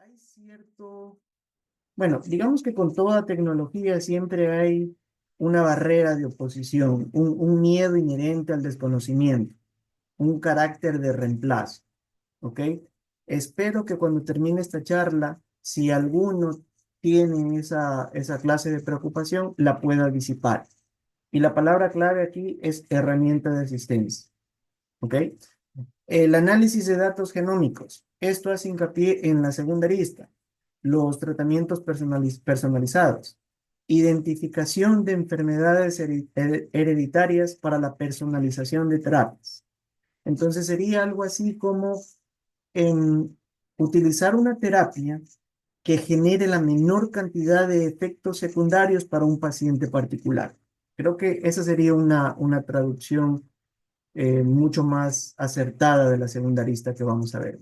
Hay cierto, bueno, digamos que con toda tecnología siempre hay una barrera de oposición, un miedo inherente al desconocimiento, un carácter de reemplazo, ¿ok? Espero que cuando termine esta charla, si alguno tiene esa clase de preocupación, la pueda disipar. Y la palabra clave aquí es herramienta de asistencia, ¿ok? El análisis de datos genómicos. Esto hace hincapié en la segunda lista. Los tratamientos personalizados. Identificación de enfermedades hereditarias para la personalización de terapias. Entonces sería algo así como en utilizar una terapia que genere la menor cantidad de efectos secundarios para un paciente particular. Creo que esa sería una traducción mucho más acertada de la segunda lista que vamos a ver.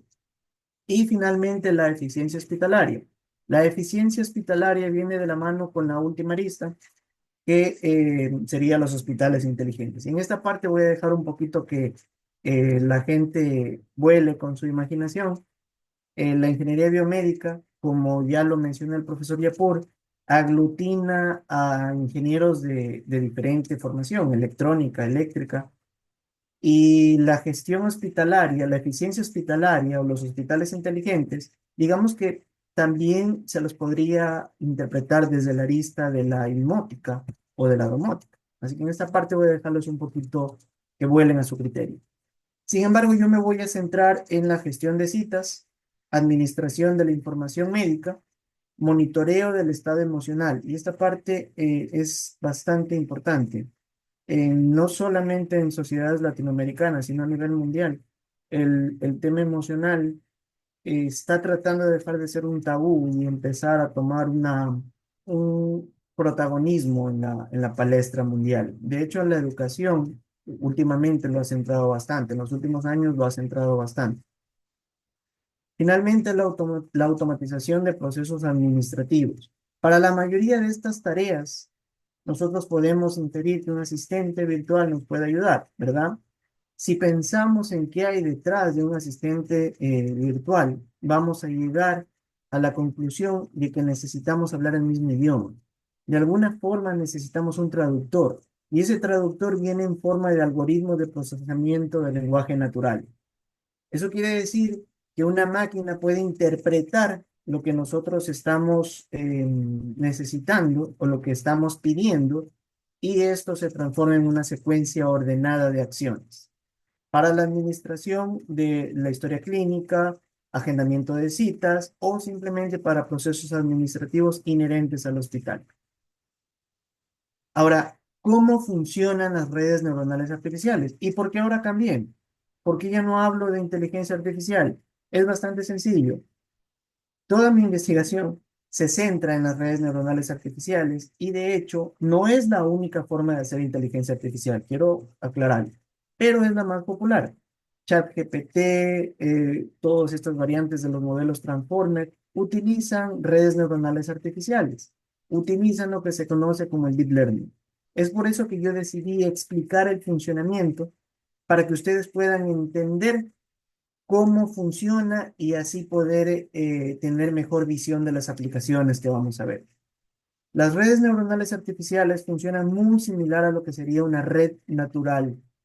Y finalmente, la eficiencia hospitalaria. La eficiencia hospitalaria viene de la mano con la última lista, que serían los hospitales inteligentes. Y en esta parte voy a dejar un poquito que la gente vuele con su imaginación. La ingeniería biomédica, como ya lo menciona el profesor Yapur, aglutina a ingenieros de diferente formación, electrónica, eléctrica, y la gestión hospitalaria, la eficiencia hospitalaria o los hospitales inteligentes, digamos que también se los podría interpretar desde la arista de la inmótica o de la domótica. Así que en esta parte voy a dejarlos un poquito que vuelen a su criterio. Sin embargo, yo me voy a centrar en la gestión de citas, administración de la información médica, monitoreo del estado emocional. Y esta parte es bastante importante, no solamente en sociedades latinoamericanas, sino a nivel mundial. El tema emocional está tratando de dejar de ser un tabú y empezar a tomar un protagonismo en la palestra mundial. De hecho, la educación últimamente lo ha centrado bastante, en los últimos años lo ha centrado bastante. Finalmente, la automatización de procesos administrativos. Para la mayoría de estas tareas, nosotros podemos inferir que un asistente virtual nos puede ayudar, ¿verdad? Si pensamos en qué hay detrás de un asistente virtual, vamos a llegar a la conclusión de que necesitamos hablar el mismo idioma. De alguna forma necesitamos un traductor, y ese traductor viene en forma de algoritmo de procesamiento del lenguaje natural. Eso quiere decir que una máquina puede interpretar lo que nosotros estamos necesitando o lo que estamos pidiendo, y esto se transforma en una secuencia ordenada de acciones para la administración de la historia clínica, agendamiento de citas o simplemente para procesos administrativos inherentes al hospital. Ahora, ¿cómo funcionan las redes neuronales artificiales? ¿Y por qué ahora cambié? ¿Por qué ya no hablo de inteligencia artificial? Es bastante sencillo. Toda mi investigación se centra en las redes neuronales artificiales y de hecho no es la única forma de hacer inteligencia artificial, quiero aclarar, pero es la más popular. ChatGPT, todas estas variantes de los modelos Transformer utilizan redes neuronales artificiales, utilizan lo que se conoce como el deep learning. Es por eso que yo decidí explicar el funcionamiento para que ustedes puedan entender cómo funciona y así poder tener mejor visión de las aplicaciones que vamos a ver. Las redes neuronales artificiales funcionan muy similar a lo que sería una red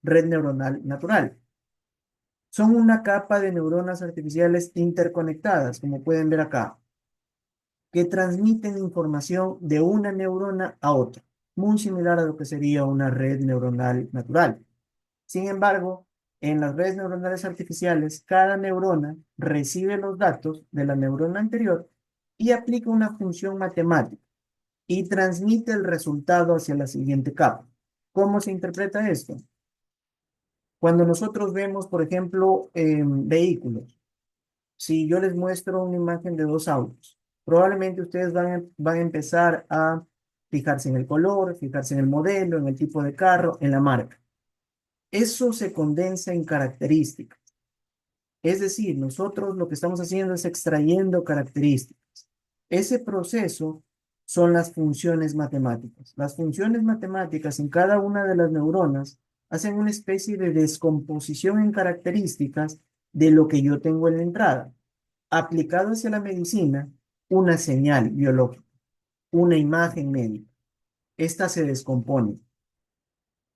neuronal natural. Son una capa de neuronas artificiales interconectadas, como pueden ver acá, que transmiten información de una neurona a otra, muy similar a lo que sería una red neuronal natural. Sin embargo, en las redes neuronales artificiales, cada neurona recibe los datos de la neurona anterior y aplica una función matemática y transmite el resultado hacia la siguiente capa. ¿Cómo se interpreta esto? Cuando nosotros vemos, por ejemplo, vehículos, si yo les muestro una imagen de dos autos, probablemente ustedes van a empezar a fijarse en el color, fijarse en el modelo, en el tipo de carro, en la marca. Eso se condensa en características. Es decir, nosotros lo que estamos haciendo es extrayendo características. Ese proceso son las funciones matemáticas. Las funciones matemáticas en cada una de las neuronas hacen una especie de descomposición en características de lo que yo tengo en la entrada. aplicado hacia la medicina, una señal biológica, una imagen médica. Esta se descompone.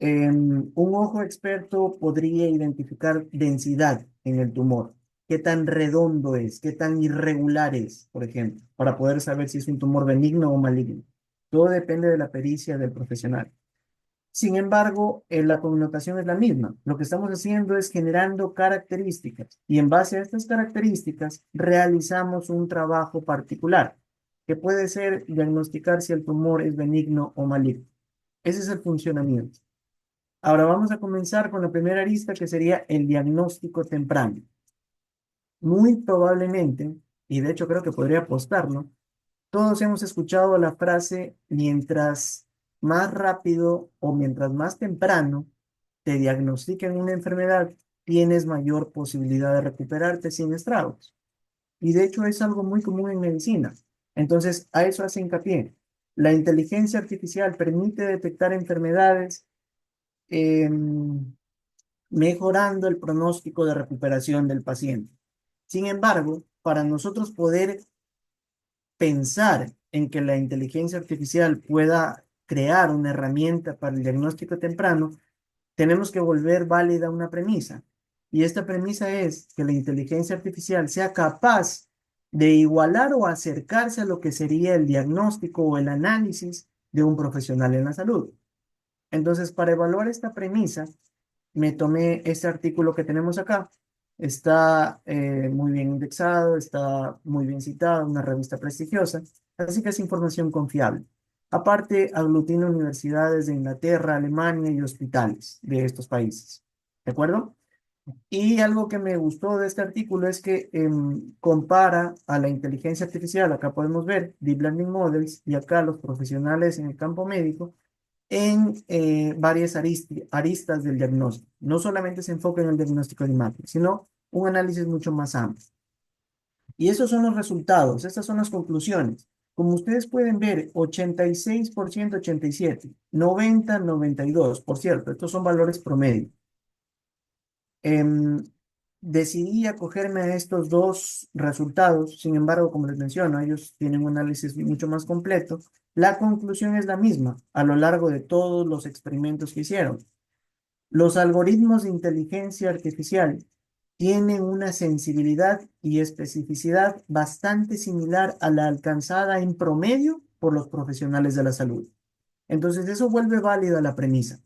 Un ojo experto podría identificar densidad en el tumor, qué tan redondo es, qué tan irregular es, por ejemplo, para poder saber si es un tumor benigno o maligno. Todo depende de la pericia del profesional. Sin embargo, la connotación es la misma. Lo que estamos haciendo es generando características y en base a estas características realizamos un trabajo particular, que puede ser diagnosticar si el tumor es benigno o maligno. Ese es el funcionamiento. Ahora vamos a comenzar con la primera arista que sería el diagnóstico temprano. Muy probablemente, y de hecho creo que podría apostarlo, todos hemos escuchado la frase mientras más rápido o mientras más temprano te diagnostiquen una enfermedad, tienes mayor posibilidad de recuperarte sin estragos. Y de hecho es algo muy común en medicina. Entonces, a eso hace hincapié. La inteligencia artificial permite detectar enfermedades mejorando el pronóstico de recuperación del paciente. Sin embargo, para nosotros poder pensar en que la inteligencia artificial pueda crear una herramienta para el diagnóstico temprano, tenemos que volver válida una premisa. Y esta premisa es que la inteligencia artificial sea capaz de igualar o acercarse a lo que sería el diagnóstico o el análisis de un profesional en la salud. Entonces, para evaluar esta premisa, me tomé este artículo que tenemos acá. Está muy bien indexado, está muy bien citado, una revista prestigiosa, así que es información confiable. Aparte, aglutina universidades de Inglaterra, Alemania y hospitales de estos países. ¿De acuerdo? Y algo que me gustó de este artículo es que compara a la inteligencia artificial, acá podemos ver Deep Learning Models, y acá los profesionales en el campo médico, en varias aristas del diagnóstico. No solamente se enfoca en el diagnóstico de imagen, sino un análisis mucho más amplio. Y esos son los resultados, estas son las conclusiones. Como ustedes pueden ver, 86%, 87%, 90%, 92%. Por cierto, estos son valores promedio. Em, Decidí acogerme a estos dos resultados, sin embargo, como les menciono, ellos tienen un análisis mucho más completo. La conclusión es la misma a lo largo de todos los experimentos que hicieron. Los algoritmos de inteligencia artificial tienen una sensibilidad y especificidad bastante similar a la alcanzada en promedio por los profesionales de la salud. Entonces, eso vuelve válida la premisa.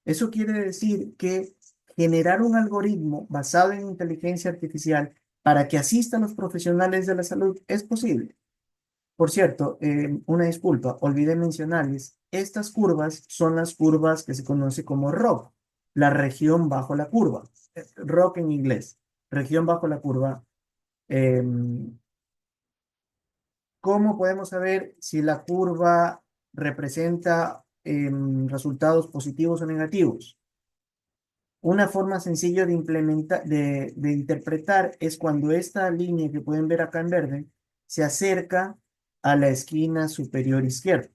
Eso quiere decir que generar un algoritmo basado en inteligencia artificial para que asista a los profesionales de la salud es posible. Por cierto, una disculpa, olvidé mencionarles, estas curvas son las curvas que se conoce como ROC, la región bajo la curva. ROC en inglés, región bajo la curva. ¿Cómo podemos saber si la curva representa resultados positivos o negativos? Una forma sencilla de implementar, de interpretar es cuando esta línea que pueden ver acá en verde se acerca a la esquina superior izquierda.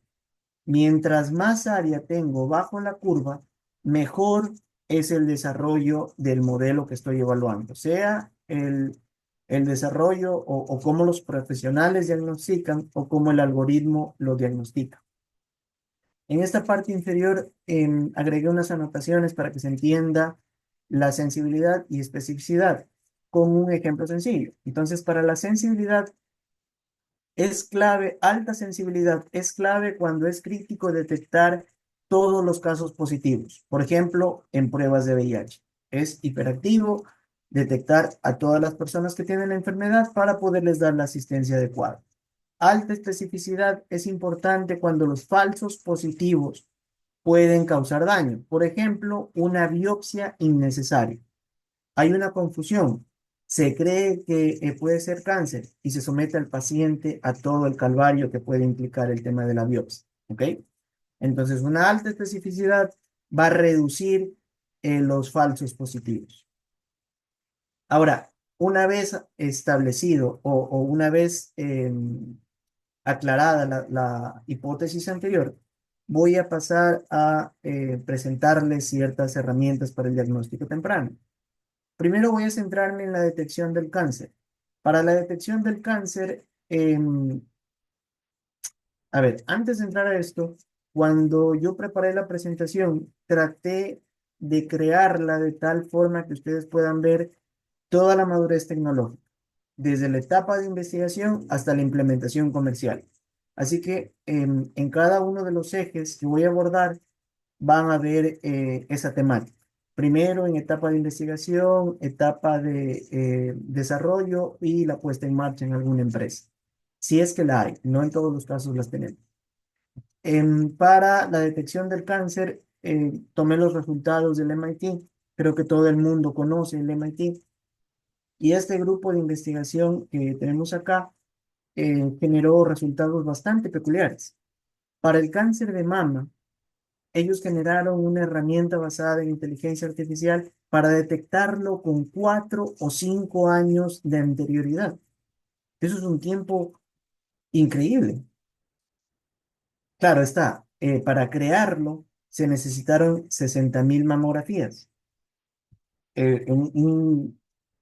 Mientras más área tengo bajo la curva, mejor es el desarrollo del modelo que estoy evaluando, sea el desarrollo o cómo los profesionales diagnostican o cómo el algoritmo lo diagnostica. En esta parte inferior agregué unas anotaciones para que se entienda la sensibilidad y especificidad con un ejemplo sencillo. Entonces, para la sensibilidad es clave, alta sensibilidad es clave cuando es crítico detectar todos los casos positivos. Por ejemplo, en pruebas de VIH. Es hiperactivo detectar a todas las personas que tienen la enfermedad para poderles dar la asistencia adecuada. Alta especificidad es importante cuando los falsos positivos pueden causar daño. Por ejemplo, una biopsia innecesaria. Hay una confusión. Se cree que puede ser cáncer y se somete al paciente a todo el calvario que puede implicar el tema de la biopsia. ¿Ok? Entonces, una alta especificidad va a reducir los falsos positivos. Ahora, una vez establecido o una vez aclarada la hipótesis anterior, voy a pasar a presentarles ciertas herramientas para el diagnóstico temprano. Primero voy a centrarme en la detección del cáncer. Para la detección del cáncer, a ver, antes de entrar a esto, cuando yo preparé la presentación, traté de crearla de tal forma que ustedes puedan ver toda la madurez tecnológica, desde la etapa de investigación hasta la implementación comercial. Así que en cada uno de los ejes que voy a abordar van a ver esa temática. Primero en etapa de investigación, etapa de desarrollo y la puesta en marcha en alguna empresa. Si es que la hay, no en todos los casos las tenemos. Para la detección del cáncer, tomé los resultados del MIT. Creo que todo el mundo conoce el MIT. Y este grupo de investigación que tenemos acá generó resultados bastante peculiares. Para el cáncer de mama, ellos generaron una herramienta basada en inteligencia artificial para detectarlo con 4 o 5 años de anterioridad. Eso es un tiempo increíble. Claro está, para crearlo se necesitaron 60.000 mamografías.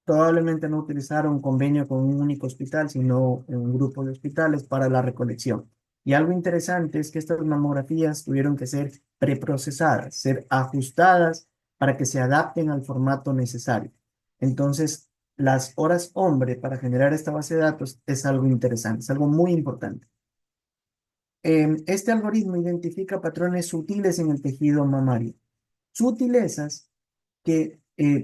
Probablemente no utilizaron convenio con un único hospital, sino en un grupo de hospitales para la recolección. Y algo interesante es que estas mamografías tuvieron que ser preprocesadas, ser ajustadas para que se adapten al formato necesario. Entonces, las horas hombre para generar esta base de datos es algo interesante, es algo muy importante. Este algoritmo identifica patrones sutiles en el tejido mamario, sutilezas que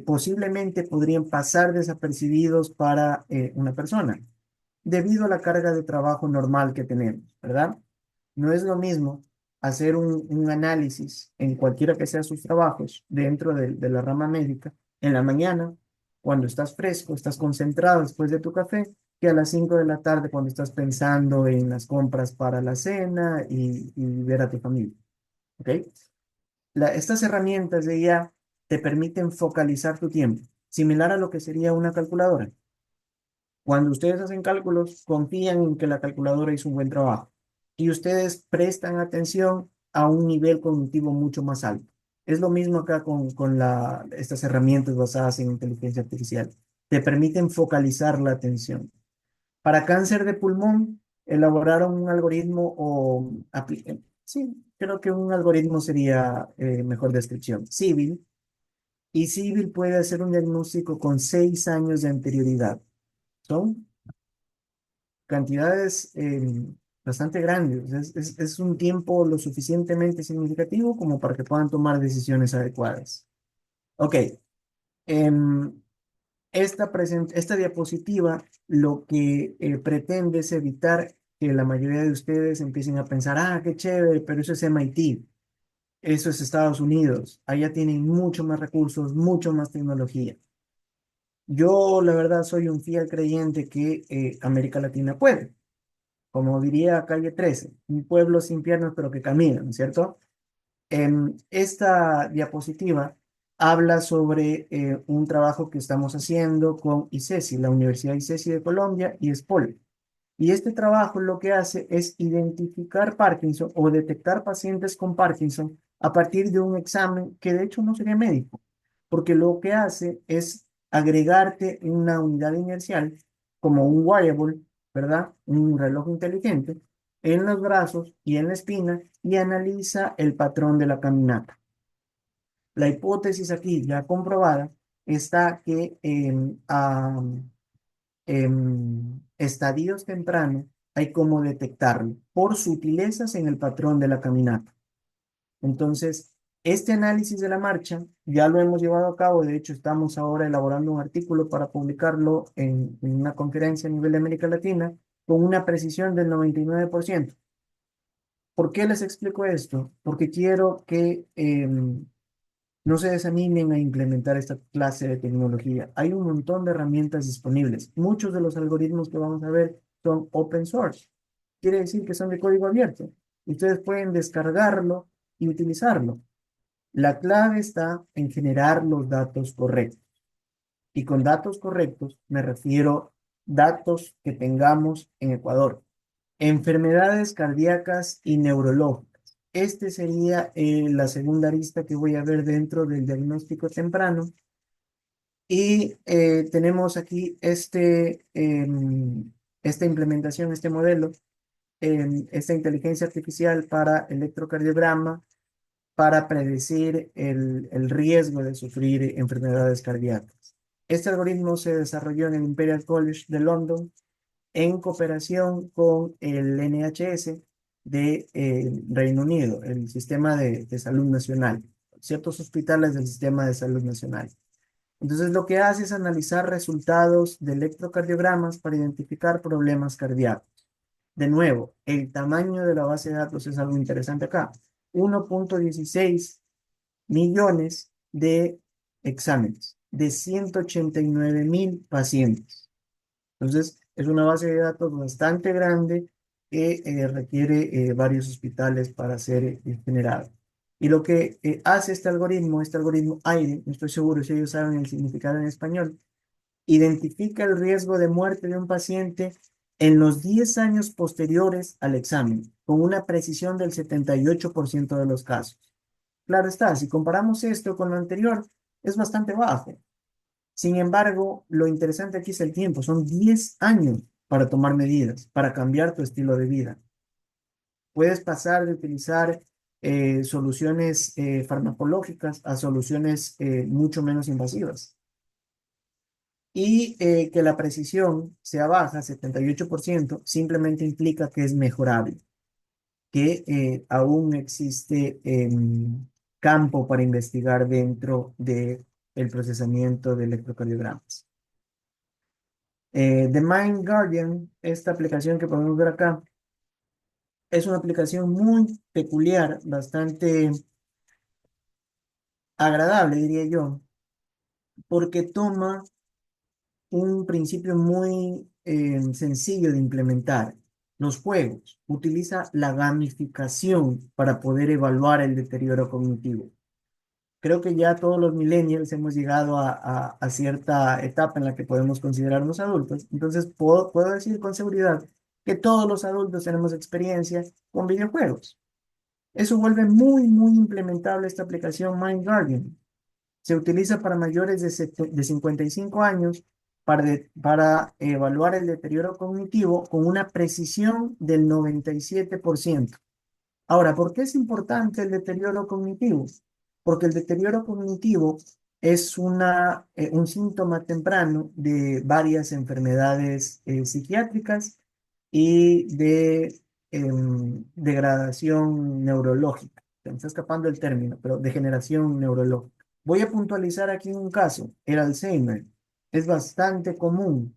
posiblemente podrían pasar desapercibidos para una persona, debido a la carga de trabajo normal que tenemos, ¿verdad? No es lo mismo hacer un análisis en cualquiera que sea sus trabajos dentro de la rama médica en la mañana, cuando estás fresco, estás concentrado después de tu café, que a las 5 de la tarde cuando estás pensando en las compras para la cena y ver a tu familia, ¿ok? Estas herramientas de IA te permiten focalizar tu tiempo, similar a lo que sería una calculadora. Cuando ustedes hacen cálculos, confían en que la calculadora hizo un buen trabajo y ustedes prestan atención a un nivel cognitivo mucho más alto. Es lo mismo acá con estas herramientas basadas en inteligencia artificial. Te permiten focalizar la atención. Para cáncer de pulmón, elaboraron un algoritmo sí, creo que un algoritmo sería mejor descripción. Civil, y Civil puede hacer un diagnóstico con 6 años de anterioridad. Son cantidades bastante grandes. Es un tiempo lo suficientemente significativo como para que puedan tomar decisiones adecuadas. Ok, em, esta diapositiva lo que pretende es evitar que la mayoría de ustedes empiecen a pensar, ah, qué chévere, pero eso es MIT, eso es Estados Unidos, allá tienen mucho más recursos, mucho más tecnología. Yo, la verdad, soy un fiel creyente que América Latina puede. Como diría Calle 13, un pueblo sin piernas pero que camina, ¿no es cierto? Esta diapositiva habla sobre un trabajo que estamos haciendo con ICESI, la Universidad ICESI de Colombia y ESPOL. Y este trabajo lo que hace es identificar Parkinson o detectar pacientes con Parkinson a partir de un examen que de hecho no sería médico, porque lo que hace es agregarte una unidad inercial como un wearable, ¿verdad? Un reloj inteligente en los brazos y en la espina y analiza el patrón de la caminata. La hipótesis aquí ya comprobada está que estadios tempranos hay cómo detectarlo por sutilezas en el patrón de la caminata. Entonces, este análisis de la marcha ya lo hemos llevado a cabo. De hecho, estamos ahora elaborando un artículo para publicarlo en una conferencia a nivel de América Latina con una precisión del 99%. ¿Por qué les explico esto? Porque quiero que no se desanimen a implementar esta clase de tecnología. Hay un montón de herramientas disponibles. Muchos de los algoritmos que vamos a ver son open source. Quiere decir que son de código abierto. Ustedes pueden descargarlo y utilizarlo. La clave está en generar los datos correctos. Y con datos correctos me refiero datos que tengamos en Ecuador. Enfermedades cardíacas y neurológicas. Este sería la segunda arista que voy a ver dentro del diagnóstico temprano. Y tenemos aquí esta implementación, este modelo, esta inteligencia artificial para electrocardiograma, para predecir el riesgo de sufrir enfermedades cardíacas. Este algoritmo se desarrolló en el Imperial College de London en cooperación con el NHS de Reino Unido, el Sistema de Salud Nacional, ciertos hospitales del Sistema de Salud Nacional. Entonces, lo que hace es analizar resultados de electrocardiogramas para identificar problemas cardíacos. De nuevo, el tamaño de la base de datos es algo interesante acá. 1,16 millones de exámenes de 189.000 pacientes. Entonces, es una base de datos bastante grande que requiere varios hospitales para ser generado. Y lo que hace este algoritmo AIRE, no estoy seguro si ellos saben el significado en español, identifica el riesgo de muerte de un paciente en los 10 años posteriores al examen, con una precisión del 78% de los casos. Claro está, si comparamos esto con lo anterior, es bastante bajo. Sin embargo, lo interesante aquí es el tiempo. Son 10 años para tomar medidas, para cambiar tu estilo de vida. Puedes pasar de utilizar soluciones farmacológicas a soluciones mucho menos invasivas. Y que la precisión sea baja, 78%, simplemente implica que es mejorable, que aún existe campo para investigar dentro del procesamiento de electrocardiogramas. The Mind Guardian, esta aplicación que podemos ver acá, es una aplicación muy peculiar, bastante agradable, diría yo, porque toma un principio muy sencillo de implementar. Los juegos. Utiliza la gamificación para poder evaluar el deterioro cognitivo. Creo que ya todos los millennials hemos llegado a cierta etapa en la que podemos considerarnos adultos. Entonces, puedo decir con seguridad que todos los adultos tenemos experiencia con videojuegos. Eso vuelve muy, muy implementable esta aplicación Mind Guardian. Se utiliza para mayores de 55 años para evaluar el deterioro cognitivo con una precisión del 97%. Ahora, ¿por qué es importante el deterioro cognitivo? Porque el deterioro cognitivo es un síntoma temprano de varias enfermedades psiquiátricas y de degradación neurológica. Se me está escapando el término, pero degeneración neurológica. Voy a puntualizar aquí un caso, el Alzheimer. Es bastante común.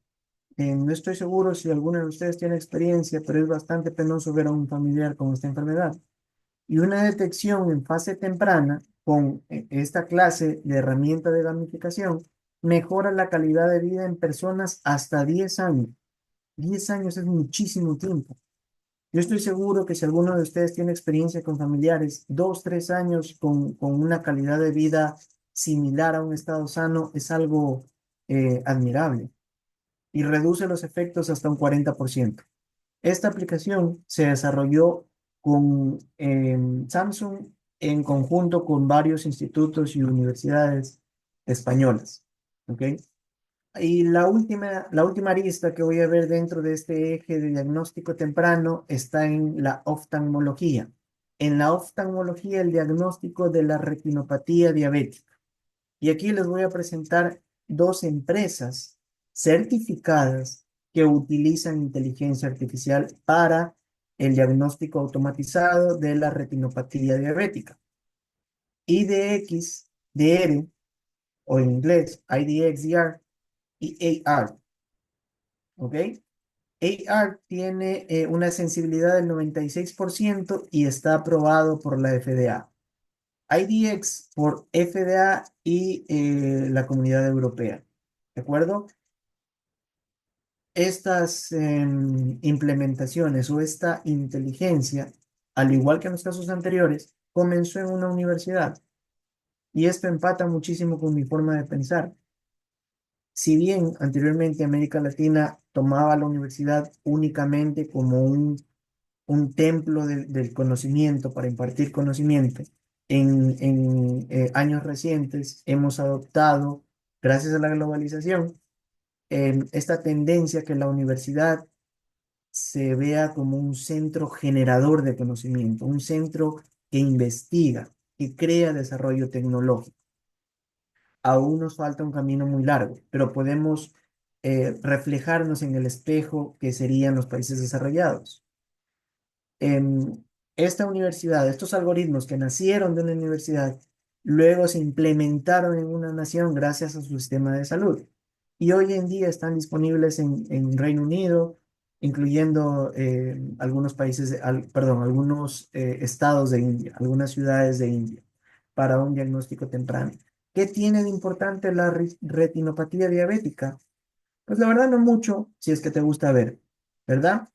No estoy seguro si alguno de ustedes tiene experiencia, pero es bastante penoso ver a un familiar con esta enfermedad. Y una detección en fase temprana con esta clase de herramienta de gamificación mejora la calidad de vida en personas hasta 10 años. 10 años es muchísimo tiempo. Yo estoy seguro que si alguno de ustedes tiene experiencia con familiares, 2, 3 años con una calidad de vida similar a un estado sano es algo admirable y reduce los efectos hasta un 40%. Esta aplicación se desarrolló con Samsung en conjunto con varios institutos y universidades españolas. ¿Ok? Y la última arista que voy a ver dentro de este eje de diagnóstico temprano está en la oftalmología. En la oftalmología, el diagnóstico de la retinopatía diabética. Y aquí les voy a presentar dos empresas certificadas que utilizan inteligencia artificial para el diagnóstico automatizado de la retinopatía diabética. IDX-DR, o en inglés IDX-DR y AR. ¿Ok? AR tiene una sensibilidad del 96% y está aprobado por la FDA. IDX por FDA y la Comunidad Europea. ¿De acuerdo? Estas implementaciones o esta inteligencia, al igual que en los casos anteriores, comenzó en una universidad. Y esto empata muchísimo con mi forma de pensar. Si bien anteriormente América Latina tomaba la universidad únicamente como un templo del conocimiento para impartir conocimiento, en años recientes hemos adoptado gracias a la globalización, esta tendencia que la universidad se vea como un centro generador de conocimiento, un centro que investiga, que crea desarrollo tecnológico. Aún nos falta un camino muy largo, pero podemos reflejarnos en el espejo que serían los países desarrollados. En esta universidad, estos algoritmos que nacieron de una universidad, luego se implementaron en una nación gracias a su sistema de salud. Y hoy en día están disponibles en Reino Unido, incluyendo algunos países, perdón, algunos estados de India, algunas ciudades de India, para un diagnóstico temprano. ¿Qué tiene de importante la retinopatía diabética? Pues la verdad no mucho, si es que te gusta ver, ¿verdad?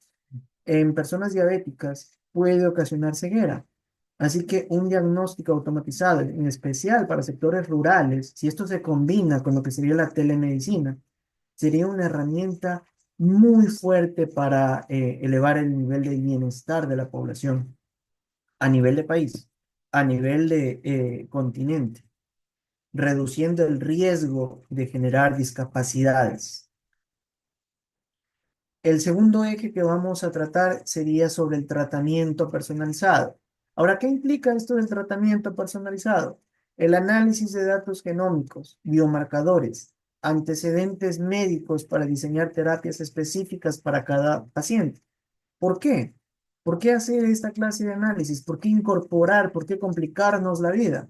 En personas diabéticas puede ocasionar ceguera. Así que un diagnóstico automatizado, en especial para sectores rurales, si esto se combina con lo que sería la telemedicina, sería una herramienta muy fuerte para elevar el nivel de bienestar de la población a nivel de país, a nivel de continente, reduciendo el riesgo de generar discapacidades. El segundo eje que vamos a tratar sería sobre el tratamiento personalizado. Ahora, ¿qué implica esto del tratamiento personalizado? El análisis de datos genómicos, biomarcadores, antecedentes médicos para diseñar terapias específicas para cada paciente. ¿Por qué? ¿Por qué hacer esta clase de análisis? ¿Por qué incorporar? ¿Por qué complicarnos la vida?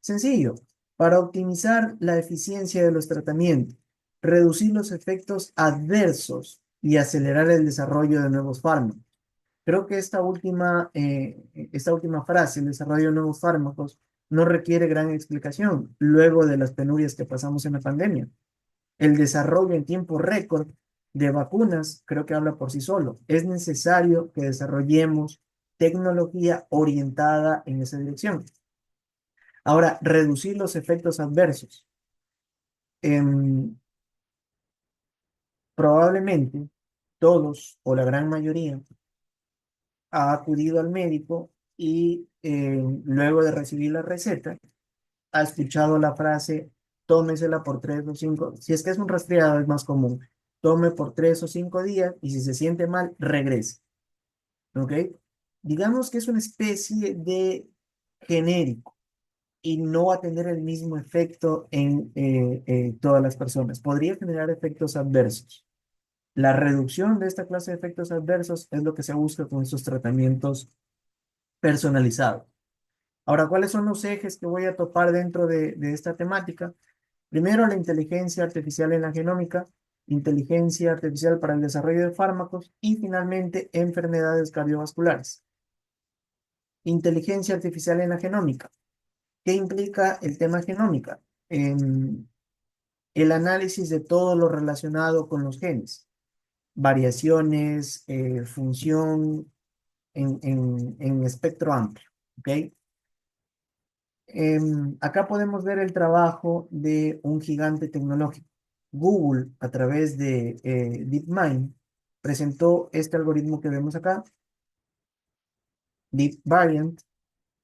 Sencillo, para optimizar la eficiencia de los tratamientos, reducir los efectos adversos y acelerar el desarrollo de nuevos fármacos. Creo que esta última frase, el desarrollo de nuevos fármacos, no requiere gran explicación luego de las penurias que pasamos en la pandemia. El desarrollo en tiempo récord de vacunas creo que habla por sí solo. Es necesario que desarrollemos tecnología orientada en esa dirección. Ahora, reducir los efectos adversos. Em, Probablemente todos o la gran mayoría ha acudido al médico y luego de recibir la receta ha escuchado la frase tómesela por 3 o 5, si es que es un resfriado es más común, tome por 3 o 5 días y si se siente mal, regrese, ¿ok? Digamos que es una especie de genérico y no va a tener el mismo efecto en todas las personas. Podría generar efectos adversos. La reducción de esta clase de efectos adversos es lo que se busca con estos tratamientos personalizados. Ahora, ¿cuáles son los ejes que voy a topar dentro de esta temática? Primero, la inteligencia artificial en la genómica, inteligencia artificial para el desarrollo de fármacos y finalmente enfermedades cardiovasculares. Inteligencia artificial en la genómica. ¿Qué implica el tema genómica? El análisis de todo lo relacionado con los genes, variaciones, función en espectro amplio. ¿Ok? Acá podemos ver el trabajo de un gigante tecnológico. Google, a través de DeepMind, presentó este algoritmo que vemos acá, Deep Variant,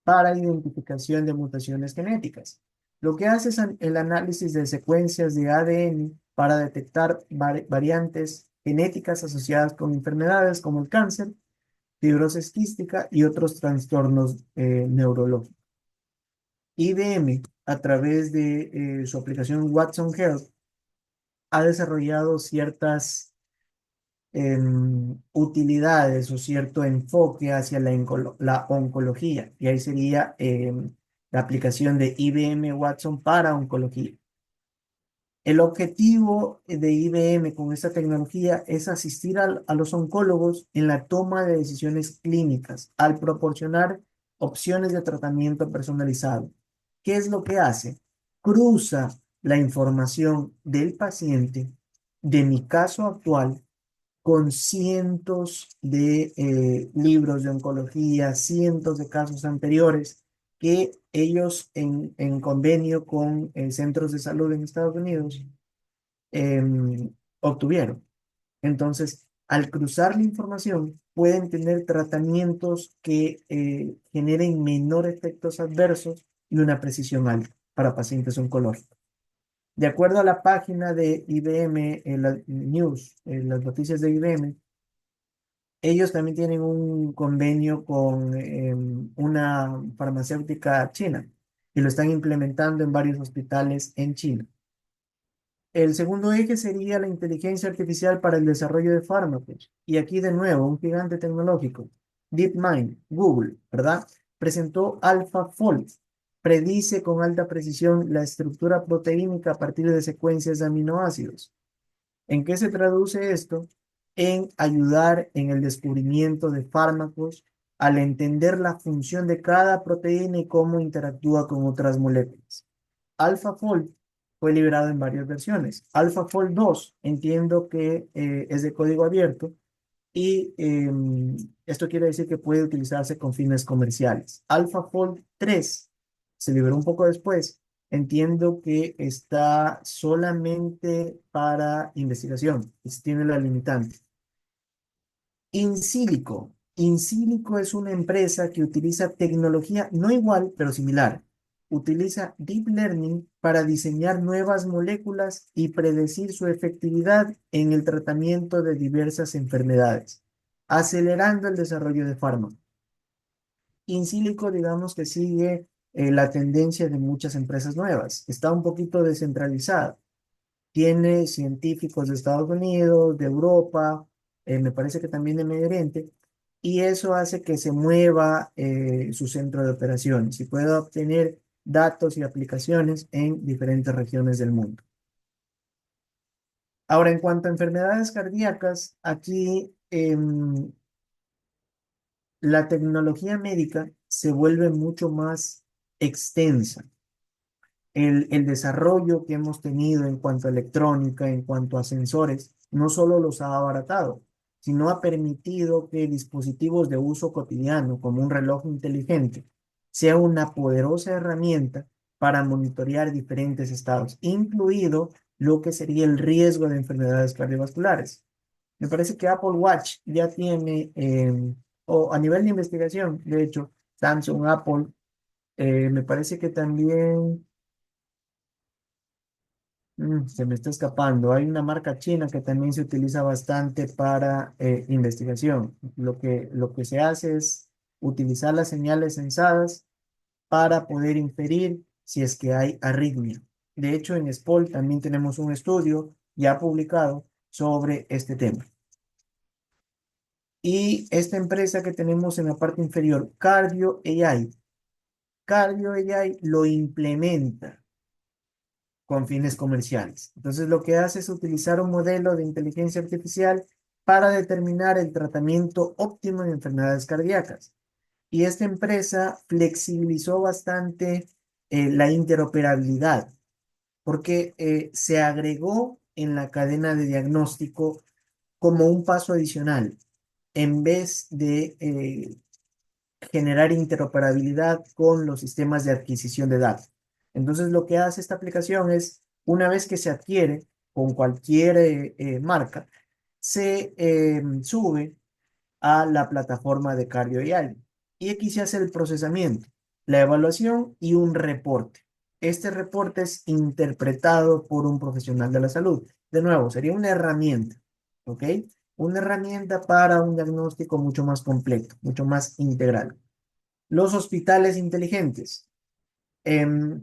para identificación de mutaciones genéticas. Lo que hace es el análisis de secuencias de ADN para detectar variantes genéticas asociadas con enfermedades como el cáncer, fibrosis quística y otros trastornos neurológicos. IBM, a través de su aplicación Watson Health, ha desarrollado ciertas utilidades o cierto enfoque hacia la oncología, y ahí sería la aplicación de IBM Watson para oncología. El objetivo de IBM con esta tecnología es asistir a los oncólogos en la toma de decisiones clínicas al proporcionar opciones de tratamiento personalizado. ¿Qué es lo que hace? Cruza la información del paciente, de mi caso actual, con cientos de libros de oncología, cientos de casos anteriores que ellos en convenio con centros de salud en Estados Unidos obtuvieron. Entonces, al cruzar la información, pueden tener tratamientos que generen menor efectos adversos y una precisión alta para pacientes oncológicos. De acuerdo a la página de IBM, News, las noticias de IBM, ellos también tienen un convenio con una farmacéutica china y lo están implementando en varios hospitales en China. El segundo eje sería la inteligencia artificial para el desarrollo de fármacos. Y aquí de nuevo, un gigante tecnológico, DeepMind, Google, ¿verdad? Presentó AlphaFold. Predice con alta precisión la estructura proteínica a partir de secuencias de aminoácidos. ¿En qué se traduce esto? En ayudar en el descubrimiento de fármacos al entender la función de cada proteína y cómo interactúa con otras moléculas. AlphaFold fue liberado en varias versiones. AlphaFold 2 entiendo que es de código abierto y esto quiere decir que puede utilizarse con fines comerciales. AlphaFold 3 se liberó un poco después. Entiendo que está solamente para investigación. Tiene la limitante. InSilico. InSilico es una empresa que utiliza tecnología no igual, pero similar. Utiliza Deep Learning para diseñar nuevas moléculas y predecir su efectividad en el tratamiento de diversas enfermedades, acelerando el desarrollo de fármacos. InSilico, digamos que sigue la tendencia de muchas empresas nuevas. Está un poquito descentralizada. Tiene científicos de Estados Unidos, de Europa, me parece que también de Medio Oriente, y eso hace que se mueva su centro de operaciones y pueda obtener datos y aplicaciones en diferentes regiones del mundo. Ahora, en cuanto a enfermedades cardíacas, aquí la tecnología médica se vuelve mucho más extensa. El desarrollo que hemos tenido en cuanto a electrónica, en cuanto a sensores, no solo los ha abaratado, sino ha permitido que dispositivos de uso cotidiano, como un reloj inteligente, sea una poderosa herramienta para monitorear diferentes estados, incluido lo que sería el riesgo de enfermedades cardiovasculares. Me parece que Apple Watch ya tiene, o a nivel de investigación, de hecho, Samsung, Apple, me parece que también se me está escapando. Hay una marca china que también se utiliza bastante para investigación. Lo que se hace es utilizar las señales sensadas para poder inferir si es que hay arritmia. De hecho, en SPOL también tenemos un estudio ya publicado sobre este tema. Y esta empresa que tenemos en la parte inferior, Cardio AI. Cardio AI lo implementa con fines comerciales. Entonces, lo que hace es utilizar un modelo de inteligencia artificial para determinar el tratamiento óptimo en enfermedades cardíacas. Y esta empresa flexibilizó bastante la interoperabilidad, porque se agregó en la cadena de diagnóstico como un paso adicional, en vez de generar interoperabilidad con los sistemas de adquisición de datos. Entonces, lo que hace esta aplicación es, una vez que se adquiere con cualquier marca, se sube a la plataforma de Cardio AI. Y aquí se hace el procesamiento, la evaluación y un reporte. Este reporte es interpretado por un profesional de la salud. De nuevo, sería una herramienta, ¿ok? Una herramienta para un diagnóstico mucho más completo, mucho más integral. Los hospitales inteligentes.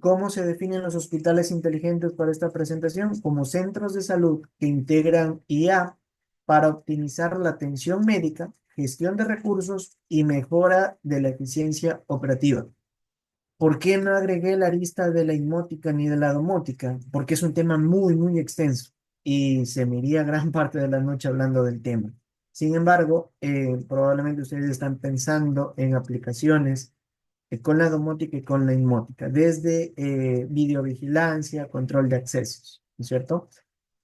¿Cómo se definen los hospitales inteligentes para esta presentación? Como centros de salud que integran IA para optimizar la atención médica, gestión de recursos y mejora de la eficiencia operativa. ¿Por qué no agregué la lista de la inmótica ni de la domótica? Porque es un tema muy, muy extenso y se me iría gran parte de la noche hablando del tema. Sin embargo, probablemente ustedes están pensando en aplicaciones con la domótica y con la inmótica, desde videovigilancia, control de accesos, ¿no es cierto?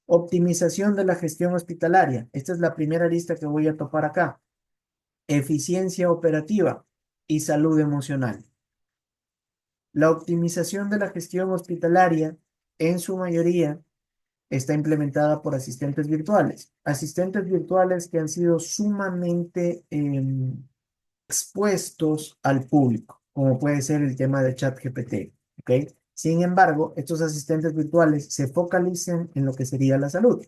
Optimización de la gestión hospitalaria. Esta es la primera lista que voy a topar acá. Eficiencia operativa y salud emocional. La optimización de la gestión hospitalaria, en su mayoría, está implementada por asistentes virtuales. Asistentes virtuales que han sido sumamente expuestos al público, como puede ser el tema de ChatGPT, ¿ok? Sin embargo, estos asistentes virtuales se focalizan en lo que sería la salud.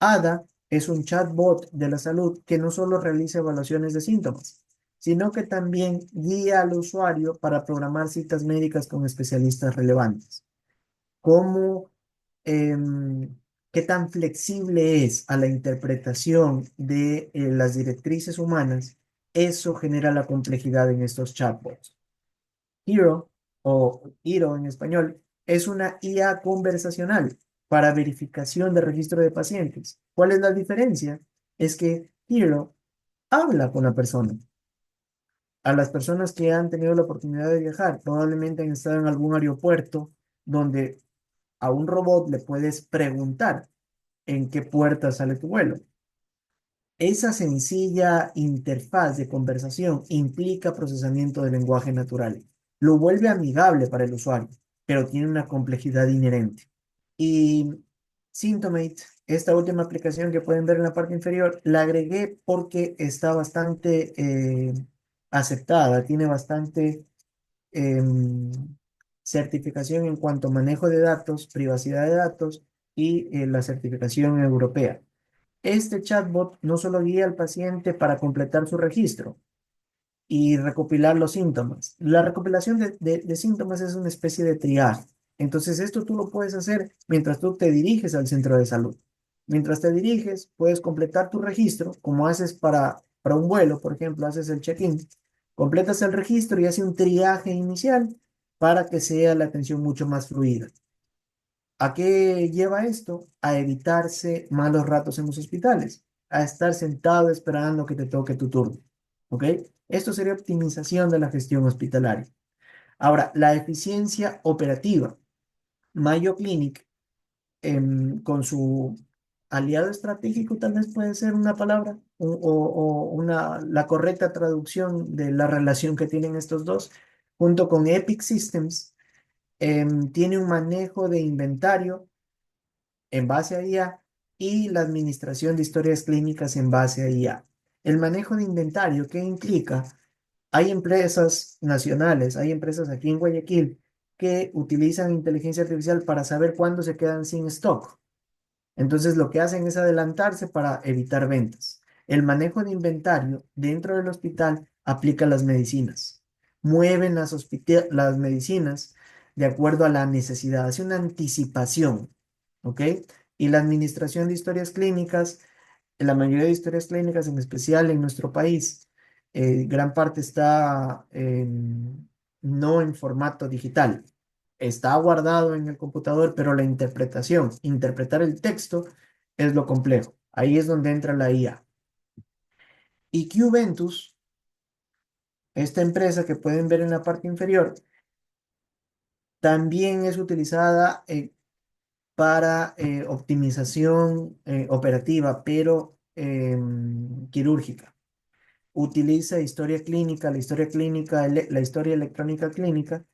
ADA es un chatbot de la salud que no solo realiza evaluaciones de síntomas, sino que también guía al usuario para programar citas médicas con especialistas relevantes. ¿Cómo, em, qué tan flexible es a la interpretación de las directrices humanas? Eso genera la complejidad en estos chatbots. Hero, o Hero en español, es una IA conversacional para verificación de registro de pacientes. ¿Cuál es la diferencia? Es que Hero habla con la persona. A las personas que han tenido la oportunidad de viajar, probablemente han estado en algún aeropuerto donde a un robot le puedes preguntar en qué puerta sale tu vuelo. Esa sencilla interfaz de conversación implica procesamiento de lenguaje natural. Lo vuelve amigable para el usuario, pero tiene una complejidad inherente. Y Symptomate, esta última aplicación que pueden ver en la parte inferior, la agregué porque está bastante aceptada, tiene bastante em, certificación en cuanto a manejo de datos, privacidad de datos y la certificación europea. Este chatbot no solo guía al paciente para completar su registro y recopilar los síntomas. La recopilación de síntomas es una especie de triaje. Entonces, esto tú lo puedes hacer mientras tú te diriges al centro de salud. Mientras te diriges, puedes completar tu registro, como haces para un vuelo, por ejemplo, haces el check-in, completas el registro y haces un triaje inicial para que sea la atención mucho más fluida. ¿A qué lleva esto? A evitarse malos ratos en los hospitales, a estar sentado esperando que te toque tu turno. ¿Ok? Esto sería optimización de la gestión hospitalaria. Ahora, la eficiencia operativa. Mayo Clinic, con su aliado estratégico, tal vez puede ser una palabra la correcta traducción de la relación que tienen estos dos, junto con Epic Systems, tiene un manejo de inventario en base a IA y la administración de historias clínicas en base a IA. El manejo de inventario, ¿qué implica? Hay empresas nacionales, hay empresas aquí en Guayaquil que utilizan inteligencia artificial para saber cuándo se quedan sin stock. Entonces lo que hacen es adelantarse para evitar ventas. El manejo de inventario dentro del hospital aplica las medicinas. Mueven las medicinas de acuerdo a la necesidad, hace una anticipación, ¿ok? Y la administración de historias clínicas, la mayoría de historias clínicas, en especial en nuestro país, gran parte está no en formato digital. Está guardado en el computador, pero la interpretación, interpretar el texto es lo complejo. Ahí es donde entra la IA. Y Qventus, esta empresa que pueden ver en la parte inferior, también es utilizada para optimización operativa, pero quirúrgica. Utiliza historia clínica, la historia clínica, la historia electrónica clínica,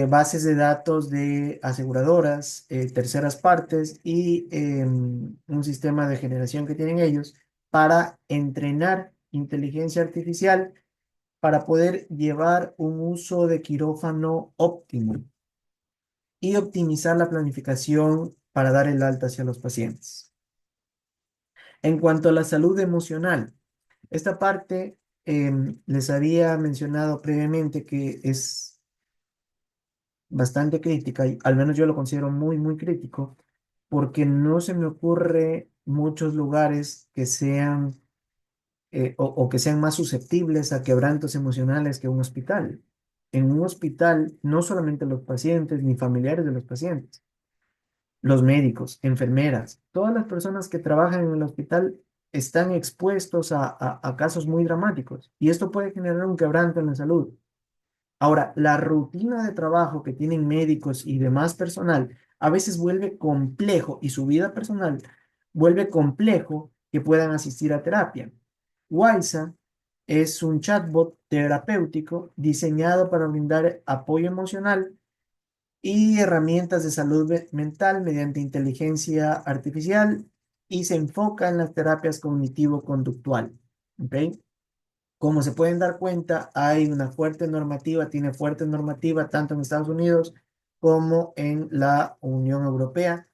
bases de datos de aseguradoras, terceras partes y un sistema de generación que tienen ellos para entrenar inteligencia artificial para poder llevar un uso de quirófano óptimo y optimizar la planificación para dar el alta hacia los pacientes. En cuanto a la salud emocional, esta parte les había mencionado previamente que es bastante crítica, y al menos yo lo considero muy, muy crítico, porque no se me ocurre muchos lugares que sean o que sean más susceptibles a quebrantos emocionales que un hospital. En un hospital, no solamente los pacientes ni familiares de los pacientes, los médicos, enfermeras, todas las personas que trabajan en el hospital están expuestos a casos muy dramáticos y esto puede generar un quebranto en la salud. Ahora, la rutina de trabajo que tienen médicos y demás personal a veces vuelve complejo y su vida personal vuelve complejo que puedan asistir a terapia. WISA es un chatbot terapéutico diseñado para brindar apoyo emocional y herramientas de salud mental mediante inteligencia artificial y se enfoca en las terapias cognitivo-conductual. ¿Ok? Como se pueden dar cuenta, hay una fuerte normativa, tiene fuerte normativa tanto en Estados Unidos como en la Unión Europea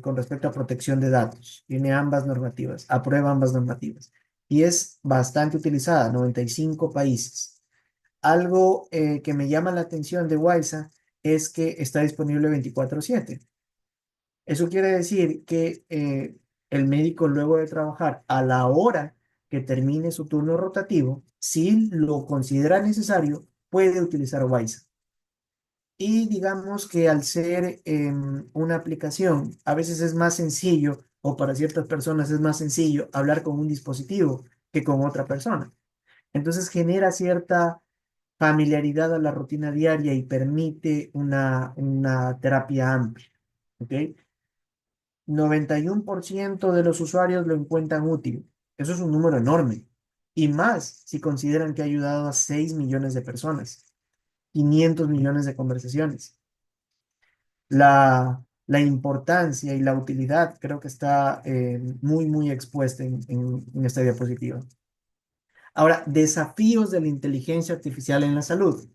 con respecto a protección de datos. Tiene ambas normativas, aprueba ambas normativas. Y es bastante utilizada, 95 países. Algo que me llama la atención de WISA es que está disponible 24/7. Eso quiere decir que el médico luego de trabajar a la hora que termine su turno rotativo, si lo considera necesario, puede utilizar WISA. Y digamos que al ser una aplicación, a veces es más sencillo, o para ciertas personas es más sencillo hablar con un dispositivo que con otra persona. Entonces genera cierta familiaridad a la rutina diaria y permite una terapia amplia. ¿Ok? 91% de los usuarios lo encuentran útil. Eso es un número enorme. Y más si consideran que ha ayudado a 6 millones de personas, 500 millones de conversaciones. La importancia y la utilidad creo que está muy, muy expuesta en esta diapositiva. Ahora, desafíos de la inteligencia artificial en la salud.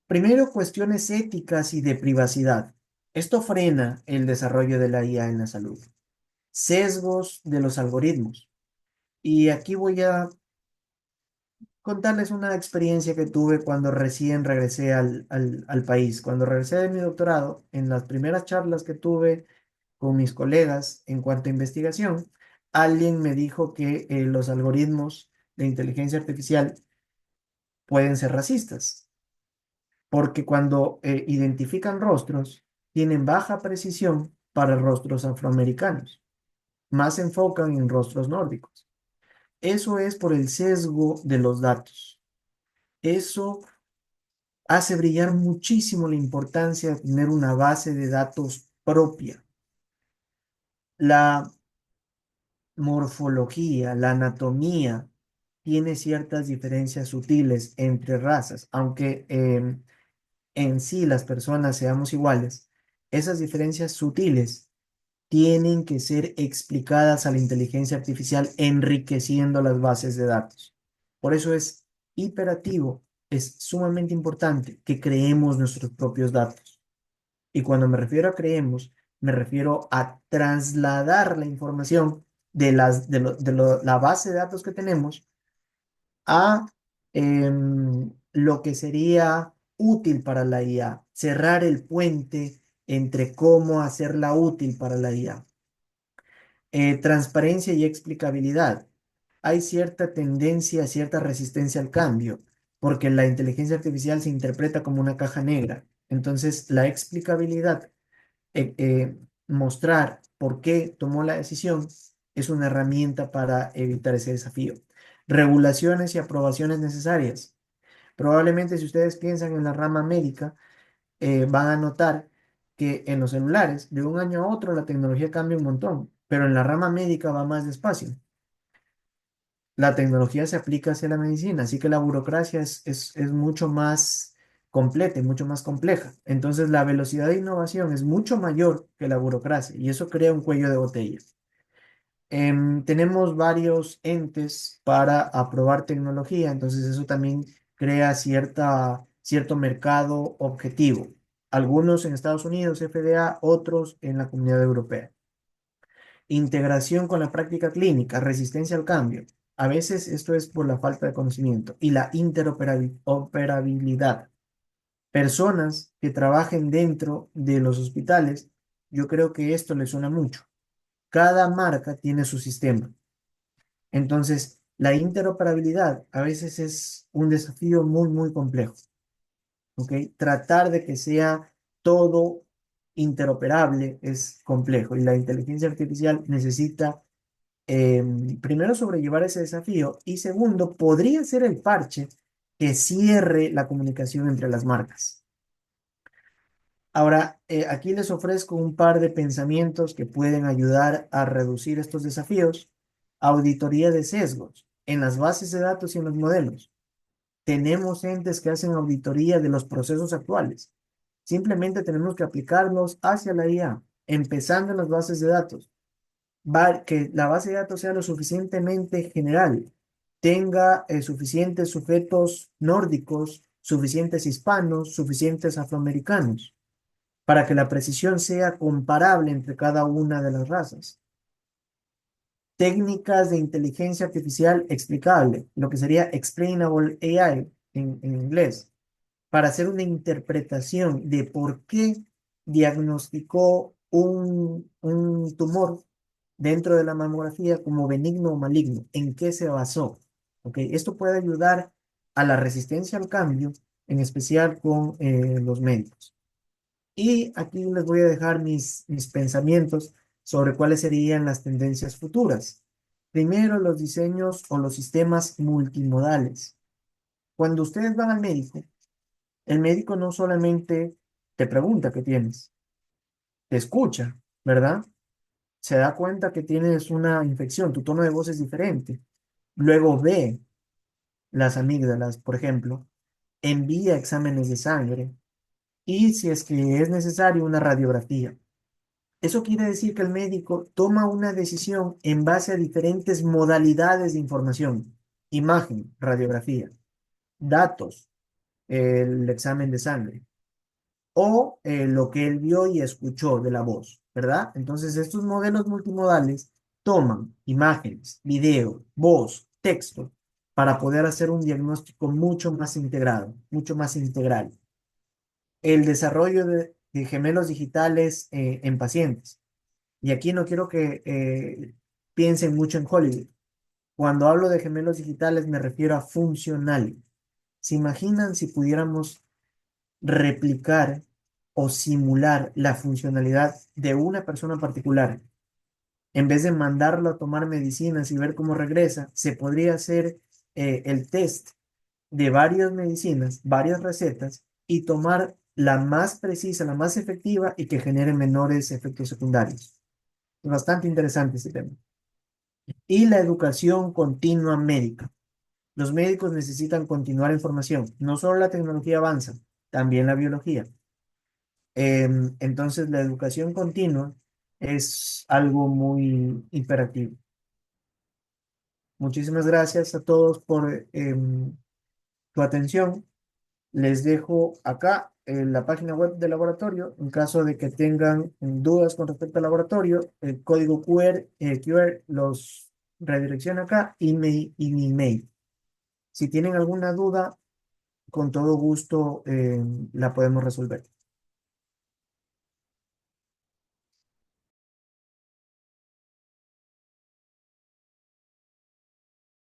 Primero, cuestiones éticas y de privacidad. Esto frena el desarrollo de la IA en la salud. Sesgos de los algoritmos. Y aquí voy a contarles una experiencia que tuve cuando recién regresé al país. Cuando regresé de mi doctorado, en las primeras charlas que tuve con mis colegas en cuanto a investigación, alguien me dijo que los algoritmos de inteligencia artificial pueden ser racistas, porque cuando identifican rostros, tienen baja precisión para rostros afroamericanos, más se enfocan en rostros nórdicos. Eso es por el sesgo de los datos. Eso hace brillar muchísimo la importancia de tener una base de datos propia. La morfología, la anatomía, tiene ciertas diferencias sutiles entre razas, aunque en sí las personas seamos iguales, esas diferencias sutiles tienen que ser explicadas a la inteligencia artificial enriqueciendo las bases de datos. Por eso es hiperativo, es sumamente importante que creemos nuestros propios datos. Y cuando me refiero a creemos, me refiero a trasladar la información la base de datos que tenemos a lo que sería útil para la IA, cerrar el puente entre cómo hacerla útil para la IA. Transparencia y explicabilidad. Hay cierta tendencia, cierta resistencia al cambio, porque la inteligencia artificial se interpreta como una caja negra. Entonces, la explicabilidad, mostrar por qué tomó la decisión, es una herramienta para evitar ese desafío. Regulaciones y aprobaciones necesarias. Probablemente si ustedes piensan en la rama médica, van a notar que en los celulares, de un año a otro, la tecnología cambia un montón, pero en la rama médica va más despacio. La tecnología se aplica hacia la medicina, así que la burocracia es mucho más completa y mucho más compleja. Entonces, la velocidad de innovación es mucho mayor que la burocracia y eso crea un cuello de botella. Tenemos varios entes para aprobar tecnología, entonces eso también crea cierto mercado objetivo. Algunos en Estados Unidos, FDA, otros en la Comunidad Europea. Integración con la práctica clínica, resistencia al cambio. A veces esto es por la falta de conocimiento. Y la interoperabilidad. Personas que trabajen dentro de los hospitales, yo creo que esto les suena mucho. Cada marca tiene su sistema. Entonces, la interoperabilidad a veces es un desafío muy, muy complejo. ¿Ok? Tratar de que sea todo interoperable es complejo y la inteligencia artificial necesita primero sobrellevar ese desafío y segundo, podría ser el parche que cierre la comunicación entre las marcas. Ahora, aquí les ofrezco un par de pensamientos que pueden ayudar a reducir estos desafíos. Auditoría de sesgos en las bases de datos y en los modelos. Tenemos entes que hacen auditoría de los procesos actuales. Simplemente tenemos que aplicarlos hacia la IA, empezando en las bases de datos. Que la base de datos sea lo suficientemente general, tenga suficientes sujetos nórdicos suficientes hispanos, suficientes afroamericanos, para que la precisión sea comparable entre cada una de las razas. Técnicas de inteligencia artificial explicable, lo que sería explainable AI en inglés, para hacer una interpretación de por qué diagnosticó un tumor dentro de la mamografía como benigno o maligno, en qué se basó. ¿Ok? Esto puede ayudar a la resistencia al cambio, en especial con los médicos. Y aquí les voy a dejar mis pensamientos sobre cuáles serían las tendencias futuras. Primero, los diseños o los sistemas multimodales. Cuando ustedes van al médico, el médico no solamente te pregunta qué tienes, te escucha, ¿verdad? Se da cuenta que tienes una infección, tu tono de voz es diferente. Luego ve las amígdalas, por ejemplo, envía exámenes de sangre y si es que es necesario una radiografía. Eso quiere decir que el médico toma una decisión en base a diferentes modalidades de información. Imagen, radiografía, datos, el examen de sangre o lo que él vio y escuchó de la voz, ¿verdad? Entonces, estos modelos multimodales toman imágenes, video, voz, texto, para poder hacer un diagnóstico mucho más integrado, mucho más integral. El desarrollo de gemelos digitales en pacientes. Y aquí no quiero que piensen mucho en Hollywood. Cuando hablo de gemelos digitales me refiero a funcional. ¿Se imaginan si pudiéramos replicar o simular la funcionalidad de una persona particular? En vez de mandarlo a tomar medicinas y ver cómo regresa, se podría hacer el test de varias medicinas, varias recetas y tomar la más precisa, la más efectiva y que genere menores efectos secundarios. Es bastante interesante este tema. Y la educación continua médica. Los médicos necesitan continuar en formación. No solo la tecnología avanza, también la biología. Entonces, la educación continua es algo muy imperativo. Muchísimas gracias a todos por tu atención. Les dejo acá la página web del laboratorio. En caso de que tengan dudas con respecto al laboratorio, el código QR los redirecciona acá y mi email. Si tienen alguna duda, con todo gusto la podemos resolver.